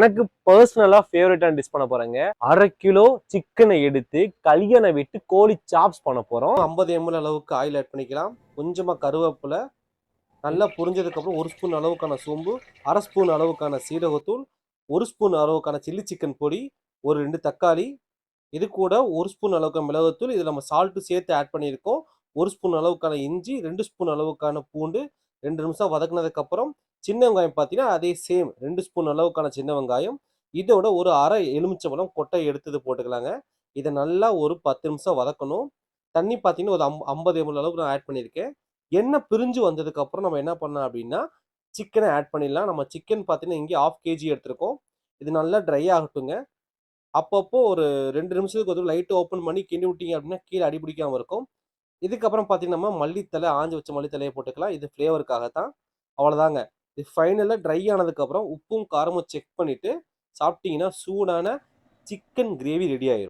எனக்கு பர்சனலா ஃபேவரட்டான டிஷ் பண்ண போறேங்க. 1/2 கிலோ சிக்கனை எடுத்து கல்யாண விட்டு கோழி சாப்ஸ் பண்ண போறோம். 50 ml அளவுக்கு ஆயில் ஆட் பண்ணிக்கலாம். கொஞ்சமா கருவேப்பிலை, நல்லா பொரிஞ்சதுக்கப்புறம் 1 ஸ்பூன் அளவுக்கான சோம்பு, 1/2 ஸ்பூன் அளவுக்கான சீரகத்தூள், 1 ஸ்பூன் அளவுக்கான சில்லி சிக்கன் பொடி, ஒரு 2 தக்காளி, இது கூட 1 ஸ்பூன் அளவுக்கு மிளகுத்தூள், இது நம்ம சால்ட்டு சேர்த்து ஆட் பண்ணியிருக்கோம். 1 ஸ்பூன் அளவுக்கான இஞ்சி, 2 ஸ்பூன் அளவுக்கான பூண்டு, 2 நிமிஷம் வதக்குனதுக்கப்புறம் சின்ன வெங்காயம் பார்த்தீங்கன்னா, அதே சேம் 2 ஸ்பூன் அளவுக்கான சின்ன வெங்காயம், இதோட ஒரு 1/2 எலுமிச்சம்பழம் கொட்டை எடுத்து போட்டுக்கலாங்க. இத நல்லா ஒரு 10 நிமிஷம் வதக்கணும். தண்ணி பார்த்தீங்கன்னா, ஒரு 50 ml அளவுக்கு நான் ஆட் பண்ணியிருக்கேன். எண்ணெய் பிரிஞ்சு வந்ததுக்கப்புறம் நம்ம என்ன பண்ணலாம் அப்படின்னா, சிக்கன ஆட் பண்ணிடலாம். நம்ம சிக்கன் பார்த்தீங்கன்னா, இங்கே 1/2 கேஜி எடுத்திருக்கோம். இது நல்லா ட்ரை ஆகட்டுங்க. அப்பப்போ ஒரு 2 நிமிஷத்துக்கு ஒரு லைட்டா ஓப்பன் பண்ணி கிண்டி விட்டீங்க அப்படின்னா, கீழ அடி பிடிக்காம இருக்கும். இதுக்கப்புறம் பார்த்தீங்கன்னா, நம்ம மல்லித்தழை, ஆஞ்சு வச்ச மல்லித்தழைய போட்டுக்கலாம். இது ஃப்ளேவருக்காக தான். அவ்வளோதாங்க. இது ஃபைனலா ட்ரை ஆனதுக்கப்புறம் உப்பும், காரமும் செக் பண்ணிட்டு சாப்பிட்டீங்கன்னா, சூடான சிக்கன் கிரேவி ரெடி ஆயிரும்.